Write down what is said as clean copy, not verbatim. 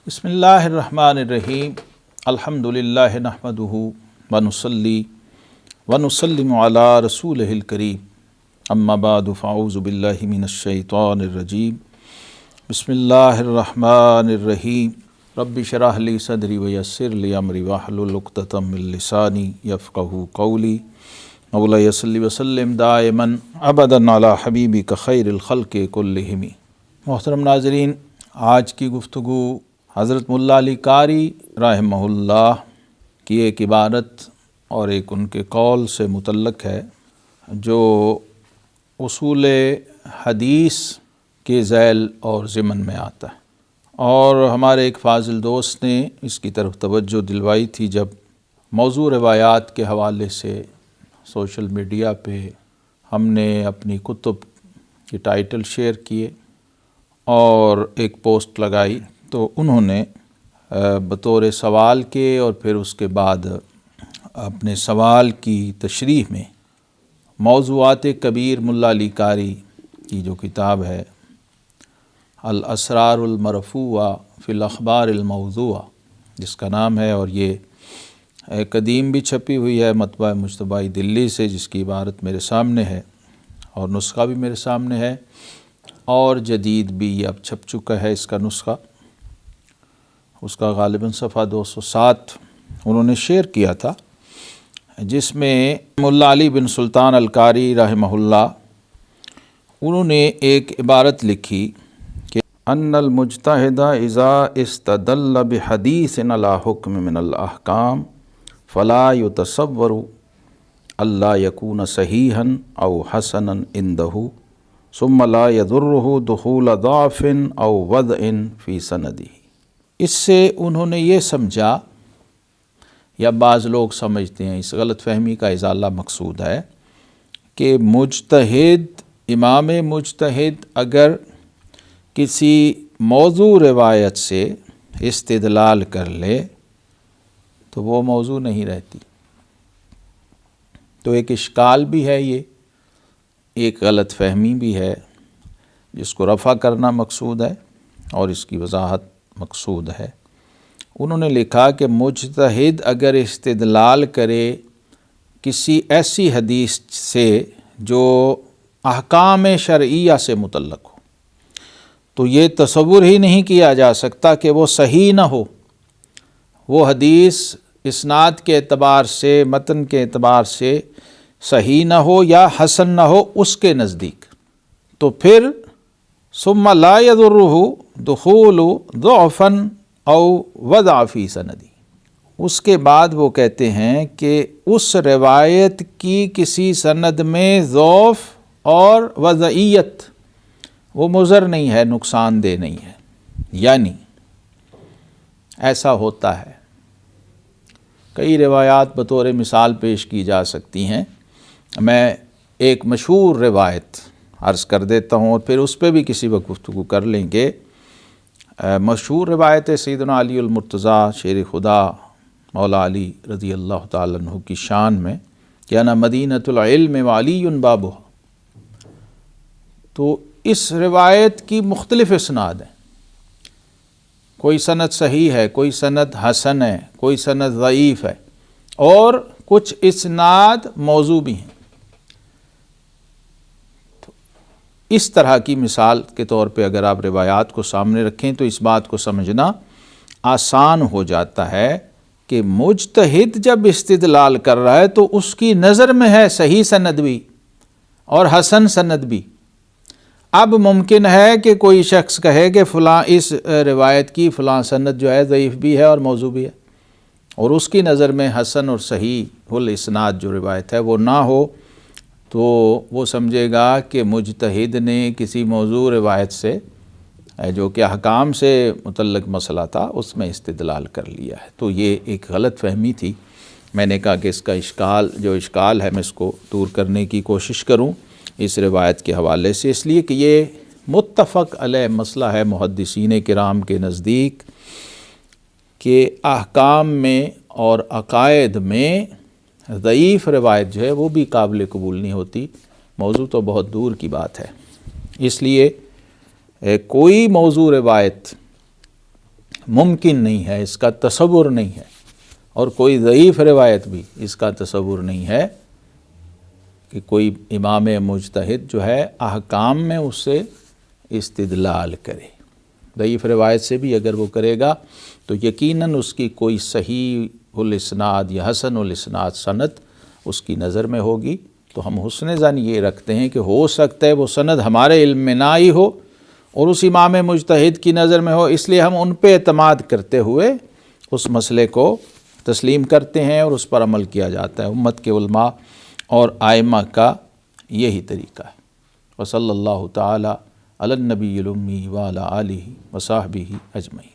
بسم اللہ الرحمن الرحیم الحمدللہ نحمدہ ونصلی ونسلم علی رسولہ الکریم اما بعد فاعوذ باللہ من الشیطان الرجیم بسم اللہ الرحمن الرحیم رب اشرح لی صدری ویسر لی امری واحلل عقدۃ من لسانی یفقہوا قولی مولاي صلی وسلم دائما ابدا علی حبیبک خیر الخلق کلہم۔ محترم ناظرین، آج کی گفتگو حضرت ملا علی قاری رحمہ اللہ کی ایک عبارت اور ایک ان کے قول سے متعلق ہے جو اصول حدیث کے ذیل اور ضمن میں آتا ہے، اور ہمارے ایک فاضل دوست نے اس کی طرف توجہ دلوائی تھی جب موضوع روایات کے حوالے سے سوشل میڈیا پہ ہم نے اپنی کتب کے ٹائٹل شیئر کیے اور ایک پوسٹ لگائی، تو انہوں نے بطور سوال کے اور پھر اس کے بعد اپنے سوال کی تشریح میں موضوعات کبیر ملا علی قاری کی جو کتاب ہے الاسرار المرفوعہ فی الاخبار الموضوعہ جس کا نام ہے، اور یہ قدیم بھی چھپی ہوئی ہے مطبعہ مجتبی دلی سے، جس کی عبارت میرے سامنے ہے اور نسخہ بھی میرے سامنے ہے، اور جدید بھی اب چھپ چکا ہے اس کا نسخہ، اس کا غالباً صفحہ 207 انہوں نے شیئر کیا تھا، جس میں ملا علی بن سلطان القاری رحمہ اللہ انہوں نے ایک عبارت لکھی کہ ان المجتہد اذا استدل بحدیث علی حکم من الاحکام فلا یتصور الا یکون صحیحا او حسنا عنده ثم لا يضره دخول ضعف او وضع فی سندہ۔ اس سے انہوں نے یہ سمجھا، یا بعض لوگ سمجھتے ہیں، اس غلط فہمی کا ازالہ مقصود ہے کہ مجتہد، امام مجتہد اگر کسی موضوع روایت سے استدلال کر لے تو وہ موضوع نہیں رہتی۔ تو ایک اشکال بھی ہے، یہ ایک غلط فہمی بھی ہے جس کو رفع کرنا مقصود ہے اور اس کی وضاحت مقصود ہے۔ انہوں نے لکھا کہ مجتہد اگر استدلال کرے کسی ایسی حدیث سے جو احکام شرعیہ سے متعلق ہو، تو یہ تصور ہی نہیں کیا جا سکتا کہ وہ صحیح نہ ہو، وہ حدیث اسناد کے اعتبار سے، متن کے اعتبار سے صحیح نہ ہو یا حسن نہ ہو اس کے نزدیک، تو پھر ثم لا يضره دخول ضعف او وضع فی سندی، اس کے بعد وہ کہتے ہیں کہ اس روایت کی کسی سند میں ضعف اور وضعیت وہ مضر نہیں ہے، نقصان دہ نہیں ہے۔ یعنی ایسا ہوتا ہے، کئی روایات بطور مثال پیش کی جا سکتی ہیں، میں ایک مشہور روایت عرض کر دیتا ہوں اور پھر اس پہ بھی کسی وقت گفتگو کر لیں گے۔ مشہور روایت سیدنا علی المرتضیٰ شیر خدا مولا علی رضی اللہ تعالیٰ عنہ کی شان میں کہ انا مدینۃ العلم وعلی بابہ، تو اس روایت کی مختلف اسناد ہیں، کوئی سند صحیح ہے، کوئی سند حسن ہے، کوئی سند ضعیف ہے، اور کچھ اسناد موضوع بھی ہیں۔ اس طرح کی مثال کے طور پہ اگر آپ روایات کو سامنے رکھیں تو اس بات کو سمجھنا آسان ہو جاتا ہے کہ مجتہد جب استدلال کر رہا ہے تو اس کی نظر میں ہے صحیح سند بھی اور حسن سند بھی۔ اب ممکن ہے کہ کوئی شخص کہے کہ فلاں اس روایت کی فلاں سند جو ہے ضعیف بھی ہے اور موضوع بھی ہے، اور اس کی نظر میں حسن اور صحیح الاسناد جو روایت ہے وہ نہ ہو، تو وہ سمجھے گا کہ مجتہد نے کسی موضوع روایت سے جو کہ احکام سے متعلق مسئلہ تھا اس میں استدلال کر لیا ہے۔ تو یہ ایک غلط فہمی تھی، میں نے کہا کہ اس کا اشکال ہے میں اس کو دور کرنے کی کوشش کروں اس روایت کے حوالے سے، اس لیے کہ یہ متفق علیہ مسئلہ ہے محدثین کرام کے نزدیک کہ احکام میں اور عقائد میں ضعیف روایت جو ہے وہ بھی قابل قبول نہیں ہوتی، موضوع تو بہت دور کی بات ہے۔ اس لیے کوئی موضوع روایت ممکن نہیں ہے، اس کا تصور نہیں ہے، اور کوئی ضعیف روایت بھی اس کا تصور نہیں ہے کہ کوئی امام مجتہد جو ہے احکام میں اس سے استدلال کرے۔ ضعیف روایت سے بھی اگر وہ کرے گا تو یقیناً اس کی کوئی صحیح الاسناد یا حسن الاسناد سند اس کی نظر میں ہوگی۔ تو ہم حسن ظن یہ رکھتے ہیں کہ ہو سکتا ہے وہ سند ہمارے علم میں نہ ہی ہو اور اس امام مجتہد کی نظر میں ہو، اس لیے ہم ان پہ اعتماد کرتے ہوئے اس مسئلے کو تسلیم کرتے ہیں اور اس پر عمل کیا جاتا ہے۔ امت کے علماء اور ائمہ کا یہی طریقہ ہے۔ وصلی اللہ تعالی علی النبی الامی وعلی آلہ وصحبہ اجمعین۔